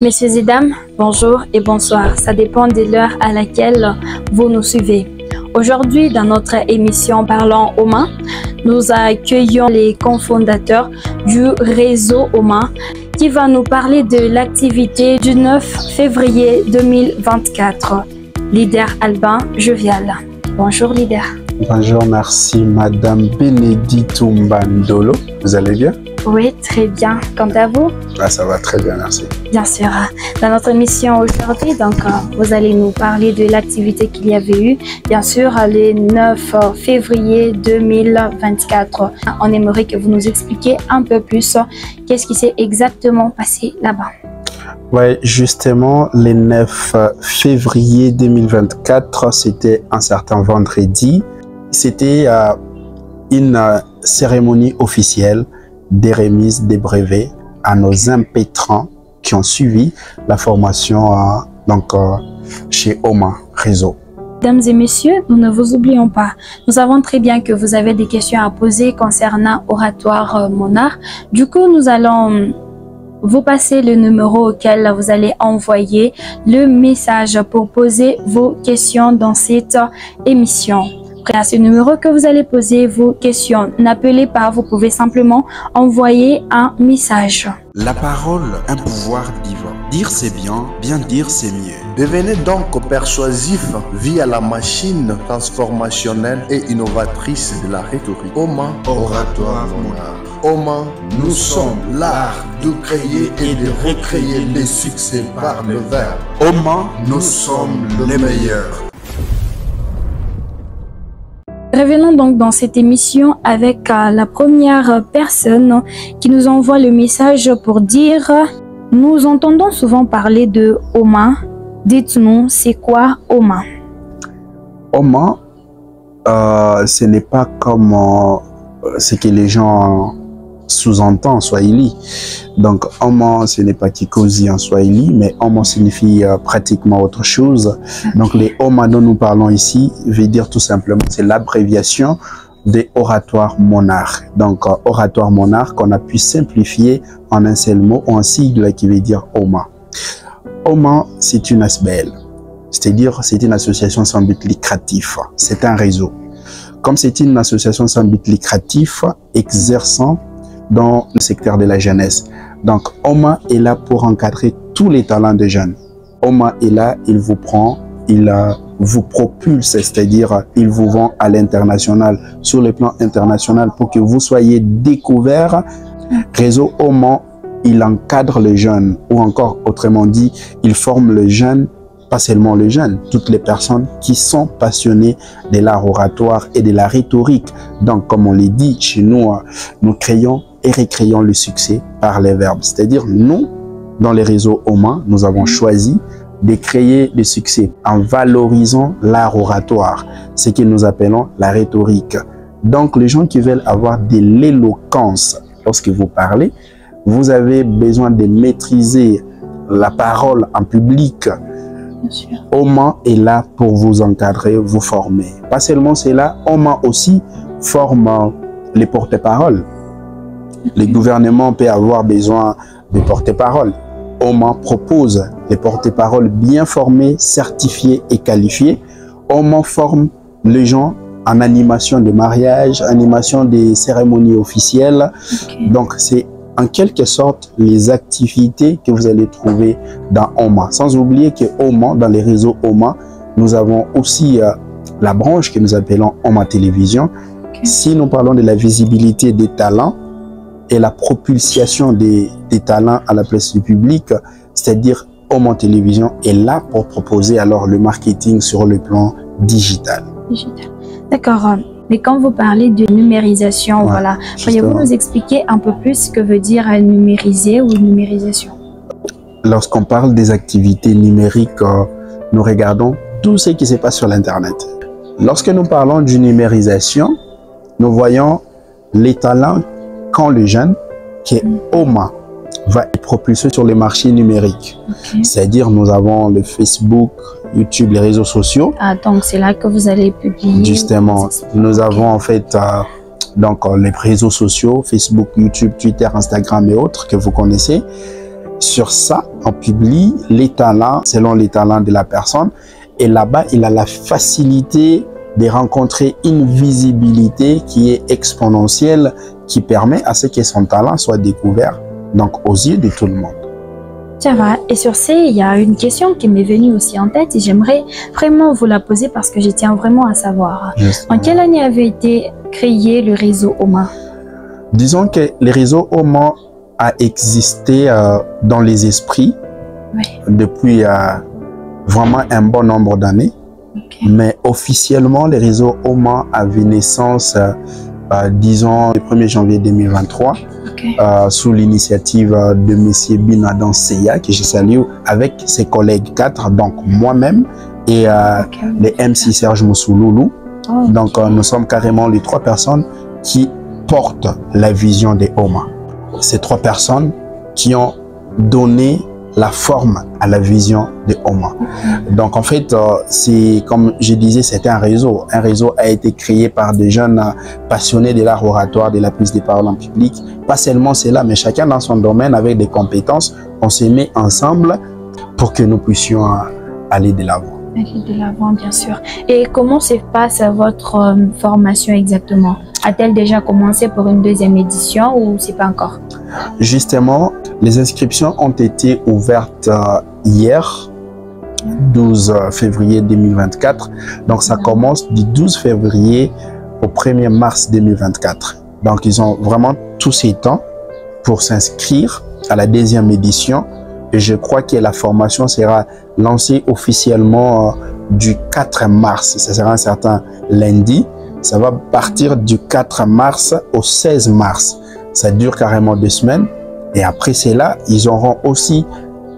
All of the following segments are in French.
Messieurs et dames, bonjour et bonsoir. Ça dépend de l'heure à laquelle vous nous suivez. Aujourd'hui, dans notre émission Parlons Oma, nous accueillons les cofondateurs du réseau Oma qui va nous parler de l'activité du 9 février 2024. Leader Albin Jovial. Bonjour leader. Bonjour, merci Madame Bénédicte Mbandolo. Vous allez bien? Oui, très bien. Quant à vous? Ça va très bien, merci. Bien sûr. Dans notre émission aujourd'hui, vous allez nous parler de l'activité qu'il y avait eu, bien sûr, le 9 février 2024. On aimerait que vous nous expliquiez un peu plus qu'est-ce qui s'est exactement passé là-bas. Oui, justement, le 9 février 2024, c'était un certain vendredi. C'était une cérémonie officielle des remises des brevets à nos impétrants qui ont suivi la formation chez Oma Réseau. Mesdames et messieurs, nous ne vous oublions pas. Nous savons très bien que vous avez des questions à poser concernant Oratoire Monarque. Du coup, nous allons vous passer le numéro auquel vous allez envoyer le message pour poser vos questions dans cette émission. À ce numéro que vous allez poser vos questions. N'appelez pas, vous pouvez simplement envoyer un message. La parole, un pouvoir divin. Dire c'est bien, bien dire c'est mieux. Devenez donc persuasif via la machine transformationnelle et innovatrice de la rhétorique. Oma, Oratoire Monarque. Oma, nous sommes l'art de créer et de recréer les succès par le verbe. Oma, nous sommes les meilleurs. Revenons donc dans cette émission avec la première personne qui nous envoie le message pour dire « Nous entendons souvent parler de Oma. Dites-nous, c'est quoi Oma ?» Oma, ce n'est pas comme ce que les gens sous-entendent en Swahili. Donc, Oma, ce n'est pas Kikosi en Swahili, mais Oma signifie pratiquement autre chose. Donc, les Oma dont nous parlons ici veut dire tout simplement, c'est l'abréviation des Oratoire Monarque. Donc, Oratoire Monarque, qu'on a pu simplifier en un seul mot ou en sigle qui veut dire Oma. Oma, c'est une ASBL, c'est-à-dire c'est une association sans but lucratif. C'est un réseau. Comme c'est une association sans but lucratif exerçant dans le secteur de la jeunesse. Donc, Oma est là pour encadrer tous les talents des jeunes. Oma est là, il vous prend, il vous propulse, c'est-à-dire il vous vend à l'international, sur le plan international, pour que vous soyez découverts. Réseau Oma, il encadre les jeunes, ou encore autrement dit, il forme les jeunes, pas seulement les jeunes, toutes les personnes qui sont passionnées de l'art oratoire et de la rhétorique. Donc, comme on l'a dit, chez nous, nous créons et recréons le succès par les verbes. C'est-à-dire, nous, dans les réseaux Oma, nous avons choisi de créer le succès en valorisant l'art oratoire, ce que nous appelons la rhétorique. Donc, les gens qui veulent avoir de l'éloquence lorsque vous parlez, vous avez besoin de maîtriser la parole en public. Oma est là pour vous encadrer, vous former. Pas seulement cela, Oma aussi forme les porte-paroles. Le gouvernement peut avoir besoin de porte-parole. Oma propose les porte-paroles bien formés, certifiés et qualifiés. Oma forme les gens en animation de mariage, animation des cérémonies officielles. Donc, c'est en quelque sorte les activités que vous allez trouver dans Oma. Sans oublier que Oma, dans les réseaux Oma, nous avons aussi la branche que nous appelons Oma Télévision. Si nous parlons de la visibilité des talents et la propulsion des talents à la place du public, c'est-à-dire Oma Télévision est là pour proposer alors le marketing sur le plan digital. D'accord. Mais quand vous parlez de numérisation, voilà, pourriez-vous nous expliquer un peu plus ce que veut dire numériser ou numérisation? Lorsqu'on parle des activités numériques, nous regardons tout ce qui se passe sur l'Internet. Lorsque nous parlons de numérisation, nous voyons les talents qu'ont les jeunes, que Oma va être propulsé sur les marchés numériques. C'est-à-dire, nous avons le Facebook, YouTube, les réseaux sociaux. Ah, donc c'est là que vous allez publier. Justement, nous avons en fait les réseaux sociaux, Facebook, YouTube, Twitter, Instagram et autres que vous connaissez. Sur ça, on publie les talents selon les talents de la personne. Et là-bas, il a la facilité de rencontrer une visibilité qui est exponentielle, qui permet à ce que son talent soit découvert, donc aux yeux de tout le monde. Ça va. Et sur ce, il y a une question qui m'est venue aussi en tête et j'aimerais vraiment vous la poser parce que je tiens vraiment à savoir. Justement. En quelle année avait été créé le réseau OMA? Disons que le réseau OMA a existé dans les esprits depuis vraiment un bon nombre d'années. Okay. Mais officiellement, le réseau OMA avait naissance, disons, le 1er janvier 2023, Okay. Sous l'initiative de M. Binadan Seya, que je salue, avec ses collègues 4, donc moi-même et le MC Serge Moussouloulou. Oh, Donc nous sommes carrément les 3 personnes qui portent la vision des OMA. Ces 3 personnes qui ont donné la forme à la vision de OMA. Donc en fait, c'est comme je disais, c'était un réseau. Un réseau a été créé par des jeunes passionnés de l'art oratoire, de la prise de parole en public. Pas seulement cela, mais chacun dans son domaine avec des compétences. On se met ensemble pour que nous puissions aller de l'avant. Aller de l'avant, bien sûr. Et comment se passe votre formation exactement? A-t-elle déjà commencé pour une 2e édition ou c'est pas encore? Justement, les inscriptions ont été ouvertes hier, 12 février 2024. Donc, ça commence du 12 février au 1er mars 2024. Donc, ils ont vraiment tous ces temps pour s'inscrire à la 2e édition. Et je crois que la formation sera lancée officiellement du 4 mars. Ça sera un certain lundi. Ça va partir du 4 mars au 16 mars. Ça dure carrément 2 semaines. Et après cela, ils auront aussi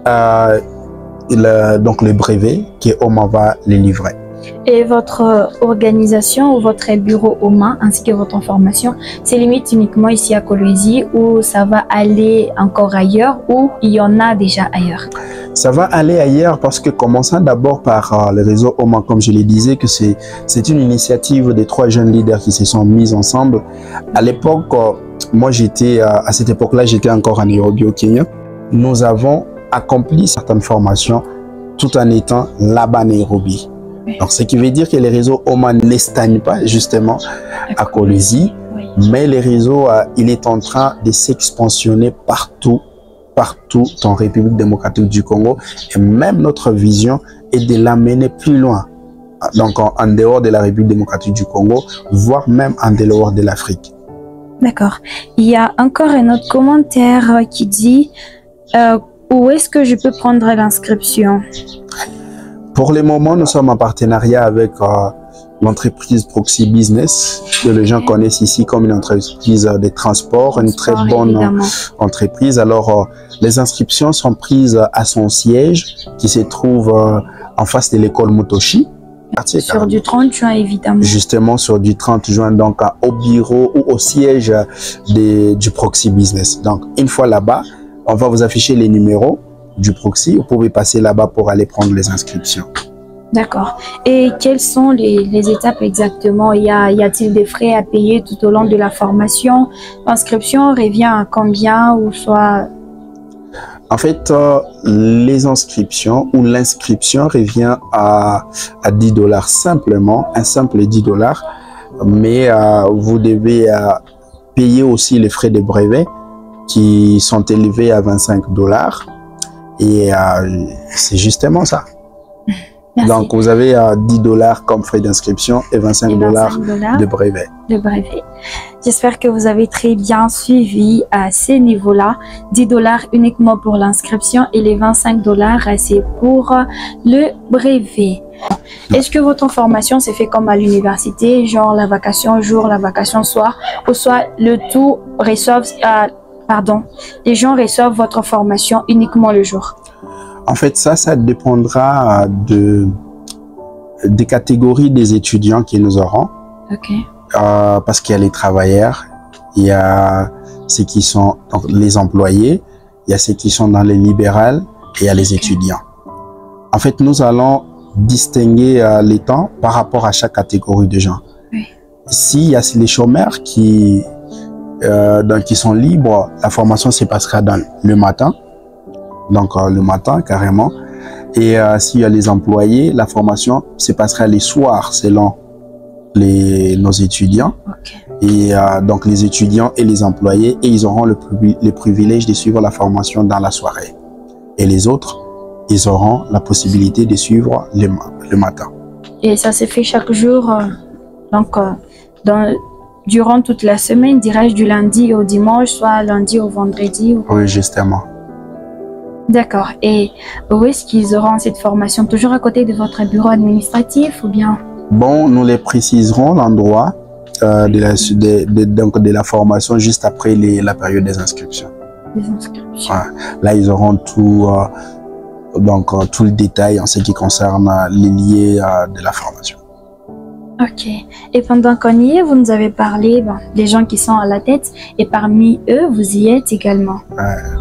donc le brevet que OMA va les livrer. Et votre organisation ou votre bureau OMA ainsi que votre formation, c'est limite uniquement ici à Kolwezi ou ça va aller encore ailleurs ou il y en a déjà ailleurs? Ça va aller ailleurs parce que commençons d'abord par le réseau OMA, comme je le disais, que c'est une initiative des 3 jeunes leaders qui se sont mis ensemble. À l'époque, moi j'étais, à cette époque-là, j'étais encore à Nairobi au Kenya. Nous avons accompli certaines formations tout en étant là-bas à Nairobi. Donc, ce qui veut dire que les réseaux OMA ne stagnent pas justement à Kolwezi, mais le réseau, il est en train de s'expansionner partout en République démocratique du Congo. Et même notre vision est de l'amener plus loin, donc en dehors de la République démocratique du Congo, voire même en dehors de l'Afrique. D'accord. Il y a encore un autre commentaire qui dit où est-ce que je peux prendre l'inscription? Pour le moment, nous sommes en partenariat avec l'entreprise Proxy Business, que les gens connaissent ici comme une entreprise de transport, une très bonne entreprise. Alors, les inscriptions sont prises à son siège qui se trouve en face de l'école Motoshi. Sur du 30 juin, évidemment. Justement, sur du 30 juin, donc au bureau ou au siège du Proxy Business. Donc, une fois là-bas, on va vous afficher les numéros du Proxy. Vous pouvez passer là-bas pour aller prendre les inscriptions. D'accord. Et quelles sont les étapes exactement? Y a-t-il des frais à payer tout au long de la formation? L'inscription revient à combien ou soit... En fait, les inscriptions ou l'inscription revient à 10 $, simplement, un simple 10 $. Mais vous devez payer aussi les frais de brevet qui sont élevés à 25 $. Et c'est justement ça. Merci. Donc, vous avez 10 $ comme frais d'inscription et 25 $ de brevet. De brevet. J'espère que vous avez très bien suivi à ces niveaux-là. 10 $ uniquement pour l'inscription et les 25 $, c'est pour le brevet. Est-ce que votre formation s'est fait comme à l'université, genre la vacation jour, la vacation soir, ou soit le tout reçoivent, les gens reçoivent votre formation uniquement le jour? En fait, ça dépendra des catégories des étudiants que nous aurons. Ok. Parce qu'il y a les travailleurs, il y a ceux qui sont donc, les employés, il y a ceux qui sont dans les libérales et il y a les étudiants. En fait, nous allons distinguer les temps par rapport à chaque catégorie de gens. Oui. S'il y a les chômeurs qui sont libres, la formation se passera dans le matin. donc le matin carrément. Et s'il y a les employés, la formation se passera les soirs selon nos étudiants. Et donc les étudiants et les employés, et ils auront le privilège de suivre la formation dans la soirée. Et les autres, ils auront la possibilité de suivre le matin. Et ça se fait chaque jour, durant toute la semaine, dirais-je, du lundi au dimanche, soit lundi au vendredi. Oui, justement. D'accord. Et où est-ce qu'ils auront cette formation? Toujours à côté de votre bureau administratif ou bien? Bon, nous les préciserons l'endroit de la formation juste après la période des inscriptions. Les inscriptions. Ouais. Là, ils auront tout, tout le détail en ce qui concerne les liés de la formation. Ok. Et pendant qu'on y est, vous nous avez parlé des gens qui sont à la tête et parmi eux, vous y êtes également.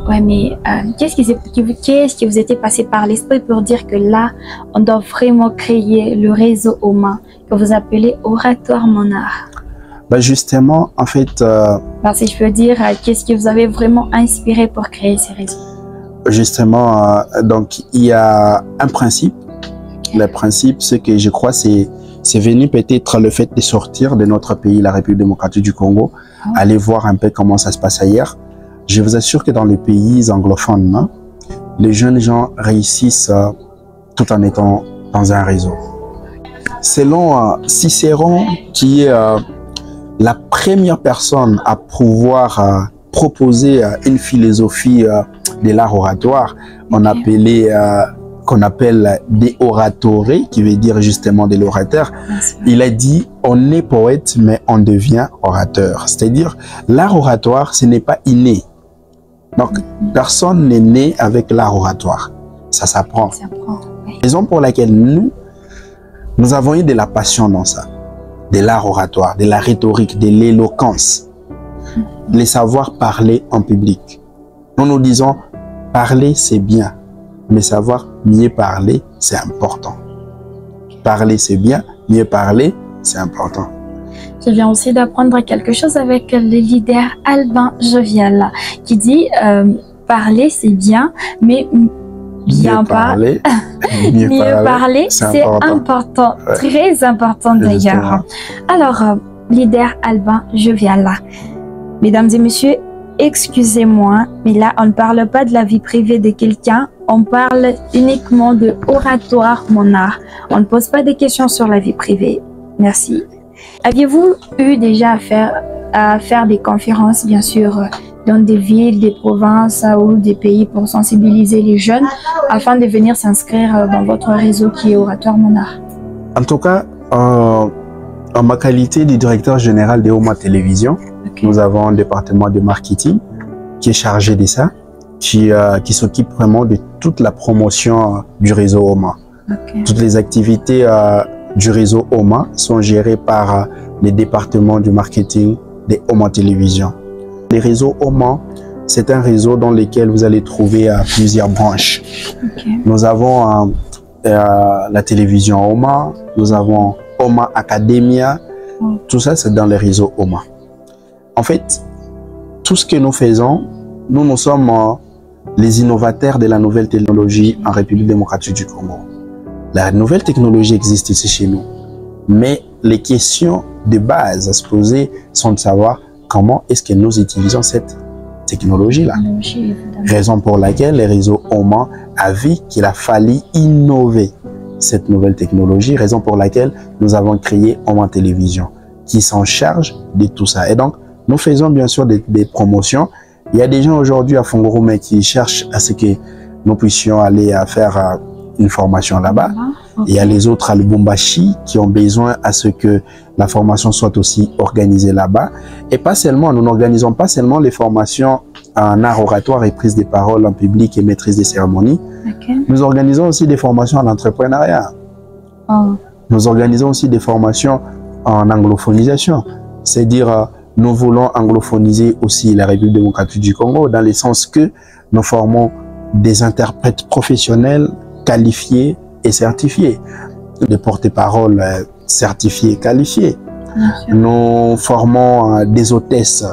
Ouais, mais qu'est-ce qui vous était passé par l'esprit pour dire que là, on doit vraiment créer le réseau OMA que vous appelez Oratoire Monarch? Justement, en fait... si je peux dire, qu'est-ce qui vous avait vraiment inspiré pour créer ces réseaux? Justement, donc il y a un principe. Okay. Le principe, c'est que je crois c'est venu peut-être le fait de sortir de notre pays, la République démocratique du Congo, aller voir un peu comment ça se passe ailleurs. Je vous assure que dans les pays anglophones, les jeunes gens réussissent tout en étant dans un réseau. Selon Cicéron, qui est la première personne à pouvoir proposer une philosophie de l'art oratoire, qu'on appelle des oratorés, qui veut dire justement de l'orateur. Il a dit, on est poète, mais on devient orateur. C'est-à-dire, l'art oratoire, ce n'est pas inné. Donc, personne n'est né avec l'art oratoire. Ça s'apprend. Oui. Raison pour laquelle nous avons eu de la passion dans ça. De l'art oratoire, de la rhétorique, de l'éloquence. Les savoir parler en public. Nous disons, parler, c'est bien. Mais savoir mieux parler, c'est important. Parler, c'est bien. Mieux parler, c'est important. Je viens aussi d'apprendre quelque chose avec le leader Albin Jovial qui dit parler, c'est bien, mais bien parler, mieux parler, c'est important. Ouais. Très important d'ailleurs. Alors, leader Albin Jovial, mesdames et messieurs, excusez-moi, mais là, on ne parle pas de la vie privée de quelqu'un, on parle uniquement de Oratoire Monarch. On ne pose pas de questions sur la vie privée. Merci. Aviez-vous eu déjà à faire des conférences, bien sûr, dans des villes, des provinces ou des pays pour sensibiliser les jeunes afin de venir s'inscrire dans votre réseau qui est Oratoire Monarch? En tout cas, en ma qualité de directeur général de OMA Télévision, nous avons un département de marketing qui est chargé de ça, qui s'occupe vraiment de toute la promotion du réseau OMA. Toutes les activités du réseau OMA sont gérées par les départements du marketing de OMA Télévision. Les réseaux OMA, c'est un réseau dans lequel vous allez trouver plusieurs branches. Nous avons la télévision OMA, nous avons OMA Academia, tout ça c'est dans les réseaux OMA. En fait, tout ce que nous faisons, nous sommes les innovateurs de la nouvelle technologie en République démocratique du Congo. La nouvelle technologie existe ici chez nous, mais les questions de base à se poser sont de savoir comment est-ce que nous utilisons cette technologie-là. Raison pour laquelle les réseaux OMA a vu qu'il a fallu innover cette nouvelle technologie, raison pour laquelle nous avons créé OMA Télévision, qui s'en charge de tout ça. Et donc, nous faisons bien sûr des promotions. Il y a des gens aujourd'hui à Fongoromé qui cherchent à ce que nous puissions aller faire une formation là-bas. Il y a les autres à Lubumbashi qui ont besoin à ce que la formation soit aussi organisée là-bas. Et pas seulement, nous n'organisons pas seulement les formations en art oratoire et prise de parole en public et maîtrise des cérémonies. Nous organisons aussi des formations en entrepreneuriat. Nous organisons aussi des formations en anglophonisation. C'est-à-dire, nous voulons anglophoniser aussi la République démocratique du Congo dans le sens que nous formons des interprètes professionnels qualifiés et certifiés, des porte-paroles certifiés et qualifiés. Nous formons des hôtesses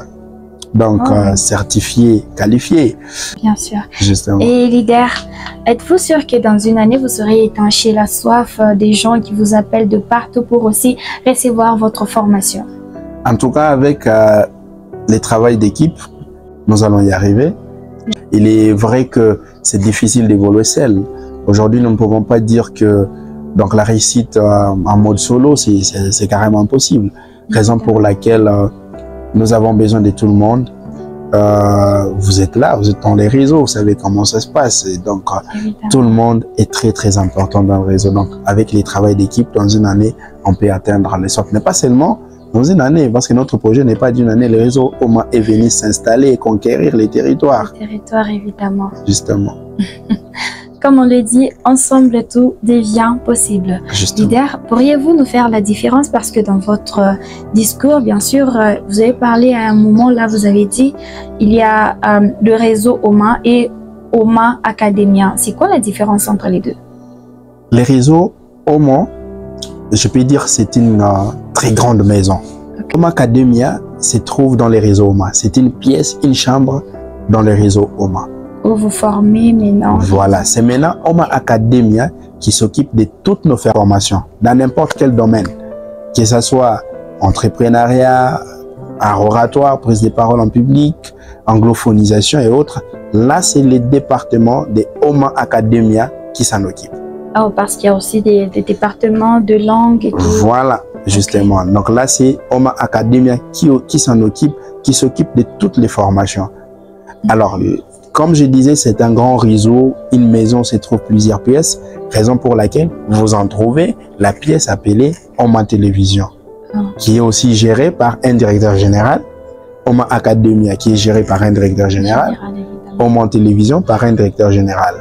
Donc, certifié, qualifié. Bien sûr. Justement. Et leader, êtes-vous sûr que dans une année, vous serez étanché la soif des gens qui vous appellent de partout pour aussi recevoir votre formation? En tout cas, avec les travaux d'équipe, nous allons y arriver. Il est vrai que c'est difficile d'évoluer seul. Aujourd'hui, nous ne pouvons pas dire que donc, la réussite en mode solo, c'est carrément impossible. Raison pour laquelle nous avons besoin de tout le monde. Vous êtes là, vous êtes dans les réseaux, vous savez comment ça se passe. Et donc, tout le monde est très important dans le réseau. Donc, avec les travaux d'équipe, dans une année, on peut atteindre les socles. Mais pas seulement dans une année, parce que notre projet n'est pas d'une année. Le réseau OMA est venu s'installer et conquérir les territoires. Les territoires, évidemment. Justement. Comme on le dit, ensemble tout devient possible. Justement. Leader, pourriez-vous nous faire la différence? Parce que dans votre discours, bien sûr, vous avez parlé à un moment, là, vous avez dit, il y a le réseau OMA et OMA Academia. C'est quoi la différence entre les deux? Les réseaux OMA, je peux dire, c'est une très grande maison. Okay. OMA Academia se trouve dans les réseaux OMA. C'est une pièce, une chambre dans les réseaux OMA. Où vous formez maintenant. Voilà, c'est maintenant OMA Academia qui s'occupe de toutes nos formations, dans n'importe quel domaine, que ce soit entrepreneuriat, art oratoire, prise de parole en public, anglophonisation et autres. Là, c'est le département de OMA Academia qui s'en occupe. Oh, parce qu'il y a aussi des départements de langue et tout. Voilà, justement. Okay. Donc là, c'est OMA Academia qui s'en occupe, qui s'occupe de toutes les formations. Alors, comme je disais, c'est un grand réseau. Une maison se trouve plusieurs pièces, raison pour laquelle vous en trouvez la pièce appelée OMA Télévision, qui est aussi gérée par un directeur général, OMA Academia qui est gérée par un directeur général, OMA Télévision par un directeur général.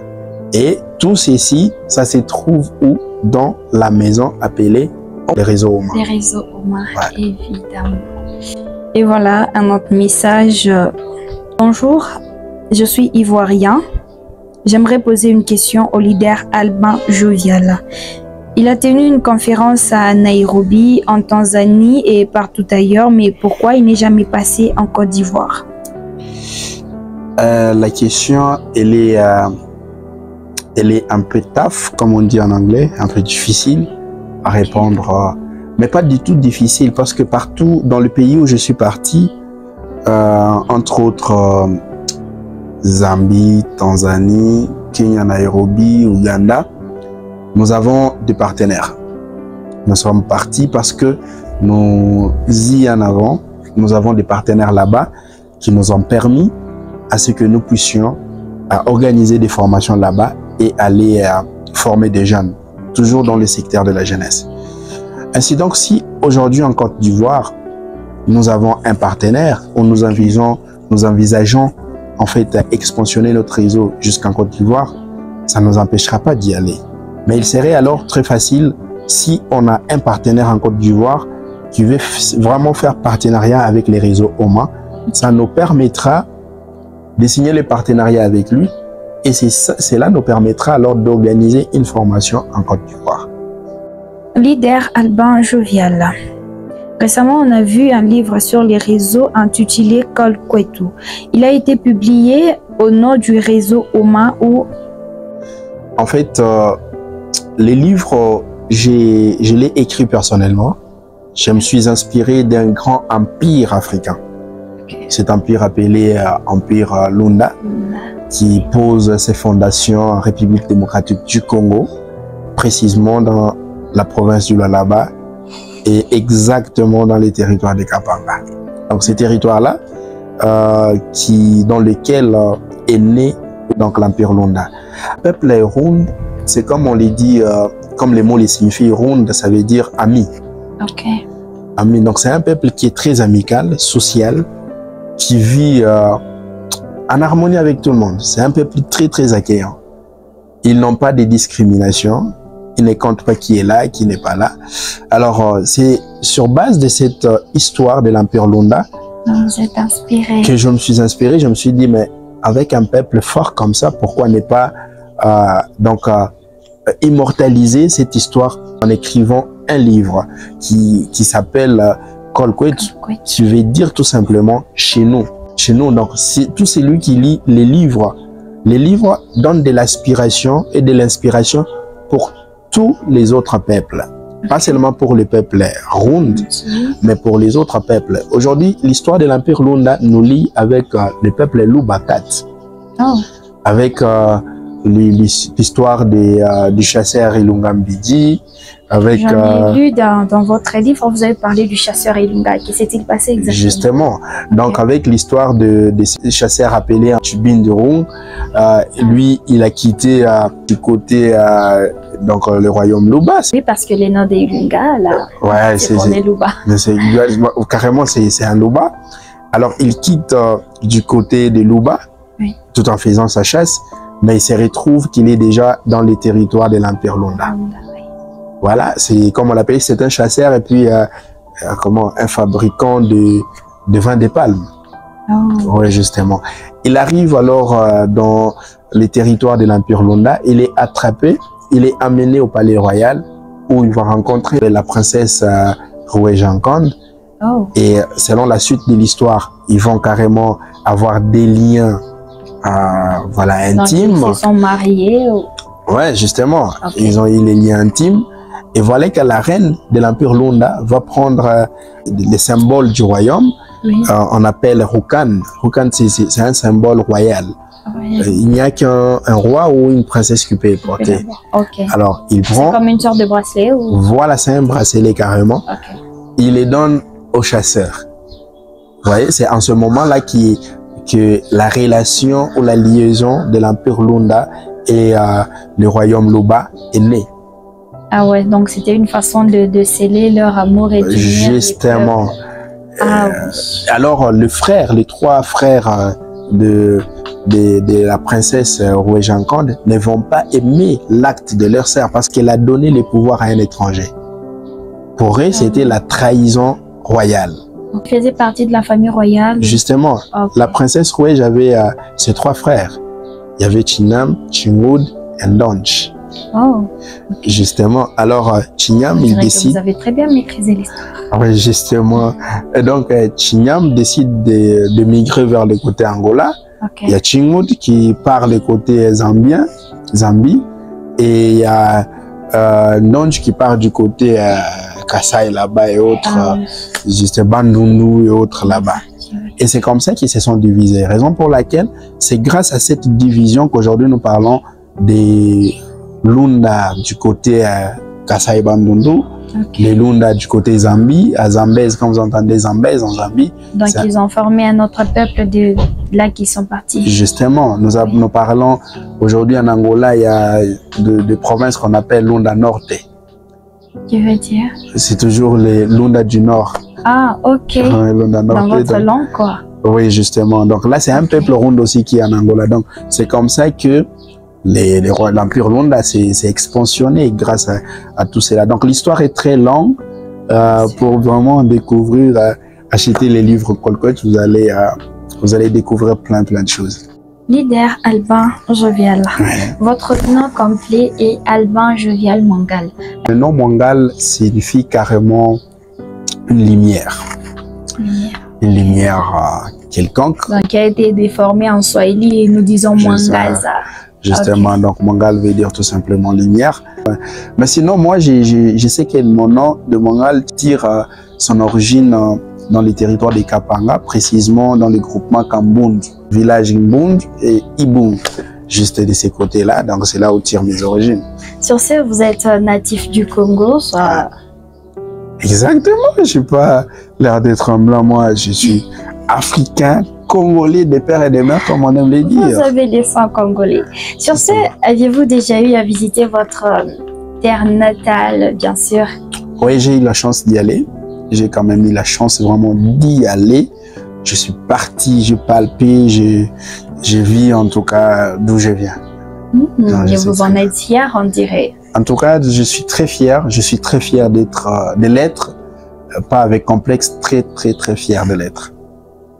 Et tout ceci, ça se trouve où? Dans la maison appelée les réseaux OMA. Les réseaux OMA, voilà. Évidemment. Et voilà un autre message. Bonjour. Je suis ivoirien. J'aimerais poser une question au leader Albin Jovial. Il a tenu une conférence à Nairobi, en Tanzanie et partout ailleurs, mais pourquoi il n'est jamais passé en Côte d'Ivoire? La question, elle est un peu tough, comme on dit en anglais, un peu difficile à répondre, mais pas du tout difficile, parce que partout dans le pays où je suis parti, entre autres Zambie, Tanzanie, Kenya, Nairobi, Ouganda, nous avons des partenaires. Nous sommes partis parce que nous y en avons. Nous avons des partenaires là-bas qui nous ont permis à ce que nous puissions organiser des formations là-bas et aller former des jeunes, toujours dans le secteur de la jeunesse. Ainsi donc, si aujourd'hui en Côte d'Ivoire, nous avons un partenaire où nous envisageons en fait expansionner notre réseau jusqu'en Côte d'Ivoire, ça ne nous empêchera pas d'y aller. Mais il serait alors très facile si on a un partenaire en Côte d'Ivoire qui veut vraiment faire partenariat avec les réseaux OMA. Ça nous permettra de signer les partenariats avec lui et cela nous permettra alors d'organiser une formation en Côte d'Ivoire. Leader Albin Jovial. Récemment, on a vu un livre sur les réseaux intitulé Kolkwetu. Il a été publié au nom du réseau OMA ou... En fait, les livres, je l'ai écrit personnellement. Je me suis inspiré d'un grand empire africain. Okay. Cet empire appelé Empire Lunda, qui pose ses fondations en République démocratique du Congo, précisément dans la province du Lualaba, et exactement dans les territoires de Kapanga. Donc ces territoires-là, dans lesquels est né donc l'Empire Lunda. Le peuple Rund, c'est comme on les dit, comme les mots les signifient, Rund, ça veut dire ami. Ok. Ami, donc c'est un peuple qui est très amical, social, qui vit en harmonie avec tout le monde. C'est un peuple très accueillant. Ils n'ont pas de discrimination. Ils ne comptent pas qui est là, qui n'est pas là. Alors, c'est sur base de cette histoire de l'Empire Lunda vous êtes inspiré. Que je me suis inspiré. Je me suis dit, mais avec un peuple fort comme ça, pourquoi ne pas immortaliser cette histoire en écrivant un livre qui s'appelle Kolkwetu, qui veut dire tout simplement chez nous. chez nous. Donc, tout celui qui lit les livres donnent de l'aspiration et de l'inspiration pour tous les autres peuples. Pas seulement pour le peuple Rund, mais pour les autres peuples. Aujourd'hui, l'histoire de l'Empire Lunda nous lie avec le peuple Lubakat. Avec l'histoire du chasseur Ilungambidi. J'en ai lu dans votre livre, vous avez parlé du chasseur Ilunga. Qu'est-ce qui s'est-il passé exactement? Justement. Donc, avec l'histoire de ces chasseurs appelés Chibindurung, lui, il a quitté du côté donc le royaume Luba. Oui, parce que les noms des Ilunga, là, ouais, c'est Luba. Carrément, c'est un Luba. Alors, il quitte du côté de Luba, oui, tout en faisant sa chasse, mais il se retrouve qu'il est déjà dans les territoires de l'Empire Lunda. Voilà, c'est comme on l'appelle, c'est un chasseur et puis un fabricant de vin de palme. Oui, justement. Il arrive alors dans les territoires de l'Empire Lunda, il est attrapé, il est amené au palais royal où il va rencontrer la princesse Roué-Jankand. Et selon la suite de l'histoire, ils vont carrément avoir des liens voilà, intimes. Donc, ils se sont mariés. Ouais, justement, ils ont eu les liens intimes. Et voilà que la reine de l'Empire Lunda va prendre les symboles du royaume. Oui. On appelle Rukan. Rukan, c'est un symbole royal. Oui. Il n'y a qu'un roi ou une princesse qui peut le porter. Alors, il prend... C'est comme une sorte de bracelet ou... Voilà, c'est un bracelet carrément. Il les donne aux chasseurs. Vous voyez, c'est en ce moment-là que la relation ou la liaison de l'Empire Lunda et le royaume Luba est née. Ah ouais, donc c'était une façon de sceller leur amour et d'unir. Justement. Alors, les trois frères de la princesse Roué-Jankand ne vont pas aimer l'acte de leur sœur parce qu'elle a donné le pouvoir à un étranger. Pour eux, c'était la trahison royale. Donc, faisait partie de la famille royale. Justement, la princesse Roué avait ses trois frères. Il y avait Chinam, Chingwood et Ndonch. Justement, alors Chinyam, il décide... Vous avez très bien maîtrisé l'histoire. Oui, justement. Et donc, Chinyam décide de migrer vers le côté Angola. Il y a Chingwood qui part le côté Zambie. Et il y a Ndonch qui part du côté Kasaï là-bas et autres, juste Bandundu et autres là-bas. Et c'est comme ça qu'ils se sont divisés. Raison pour laquelle c'est grâce à cette division qu'aujourd'hui nous parlons des Lunda du côté Kasaï Bandundu, les Lunda du côté Zambie, à Zambèze, quand vous entendez Zambèze en Zambie. Donc ils ont formé un autre peuple de là qui sont partis. Justement, nous parlons aujourd'hui en Angola, il y a des provinces qu'on appelle Lunda Norte. Tu veux dire? C'est toujours les Lunda du Nord. Ah, ok. Lunda Norte, dans votre langue, quoi. Oui, justement. Donc là, c'est un peuple Rund aussi qui est en Angola. Donc c'est comme ça que l'Empire Lunda s'est expansionné grâce à tout cela. Donc l'histoire est très longue. Pour vraiment découvrir, acheter les livres Colcotte, vous allez découvrir plein de choses. Leader Alban Jovial. Votre nom complet est Alban Jovial Mwangal. Le nom Mwangal signifie carrément une lumière. Une lumière quelconque. Donc qui a été déformé en swahili et nous disons Mwangaza. Justement, donc Mwangal veut dire tout simplement lumière. Mais sinon, moi, je sais que mon nom de Mwangal tire son origine dans les territoires des Kapanga, précisément dans le groupement Kambund, village Mbund et Ibung, juste de ces côtés-là. Donc c'est là où tire mes origines. Sur ce, vous êtes natif du Congo, soit... Exactement, je n'ai pas l'air d'être un blanc, moi, je suis africain, congolais de père et de mère, comme on aime le dire. Vous avez des sangs congolais. Sur ce, aviez-vous déjà eu à visiter votre terre natale, bien sûr? Oui, j'ai eu la chance d'y aller. J'ai quand même eu la chance vraiment d'y aller. Je suis parti, j'ai palpé, j'ai vu en tout cas d'où je viens. Et vous en êtes fier, on dirait. En tout cas, je suis très fier. Je suis très fier de l'être. Pas avec complexe, très fier de l'être.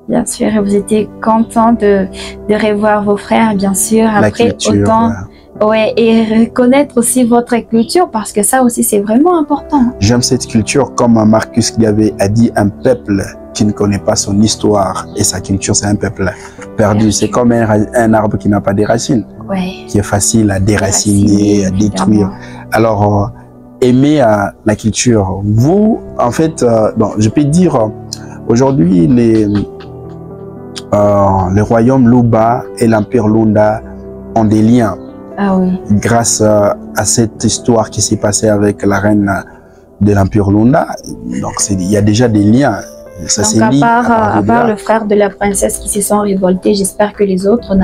Bien sûr, et vous étiez content de revoir vos frères, bien sûr, après autant Ouais, et reconnaître aussi votre culture parce que ça aussi c'est vraiment important. J'aime cette culture, comme Marcus Garvey a dit, un peuple qui ne connaît pas son histoire et sa culture, c'est un peuple perdu. C'est comme un arbre qui n'a pas de racines, qui est facile à déraciner, à détruire. Alors, aimer la culture. Vous, en fait, bon, je peux dire, aujourd'hui, le royaume Luba et l'empire Lunda ont des liens. Ah oui. Grâce à cette histoire qui s'est passée avec la reine de l'empire Lunda. Donc, il y a déjà des liens. Ça donc, à part le frère de la princesse qui se sont révoltés, j'espère que les autres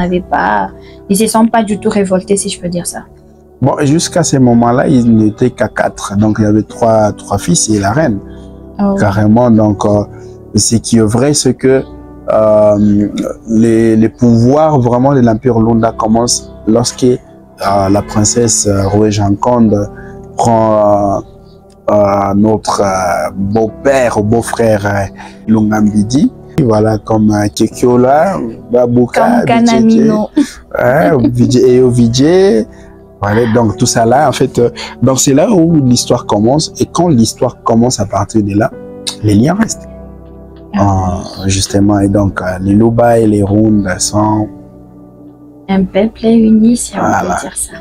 ils se sont pas du tout révoltés, si je peux dire ça. Bon, jusqu'à ce moment-là, ils n'étaient qu'à 4. Donc, il y avait trois fils et la reine. Oh. Carrément. Donc, ce qui est vrai, c'est que les pouvoirs vraiment de l'empire Lunda commencent lorsque la princesse Roué-Janconde prend notre beau-père ou beau-frère Lungambidi, voilà, comme Kekiola, Babouka, Kanamino, et Ovidje, voilà, donc tout ça là, en fait, donc c'est là où l'histoire commence, et quand l'histoire commence à partir de là, les liens restent. Justement, et donc les Luba et les Runda sont un peuple uni, si on peut dire ça.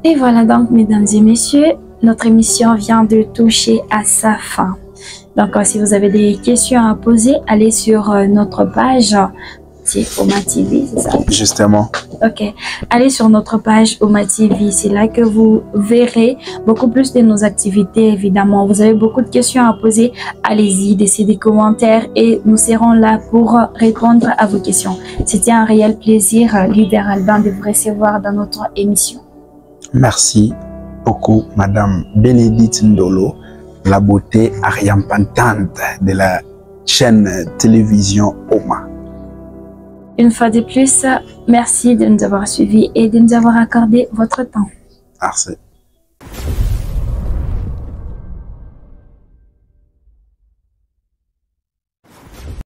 Et voilà donc, mesdames et messieurs, notre émission vient de toucher à sa fin. Donc, si vous avez des questions à poser, allez sur notre page. C'est Oma TV, c'est ça? Justement. Ok. Allez sur notre page Oma TV. C'est là que vous verrez beaucoup plus de nos activités, évidemment. Vous avez beaucoup de questions à poser. Allez-y, laissez des commentaires et nous serons là pour répondre à vos questions. C'était un réel plaisir, leader Albin, de vous recevoir dans notre émission. Merci beaucoup, Madame Bénédicte Ndolo, la beauté arrière-pentante de la chaîne télévision Oma. Une fois de plus, merci de nous avoir suivis et de nous avoir accordé votre temps. Merci.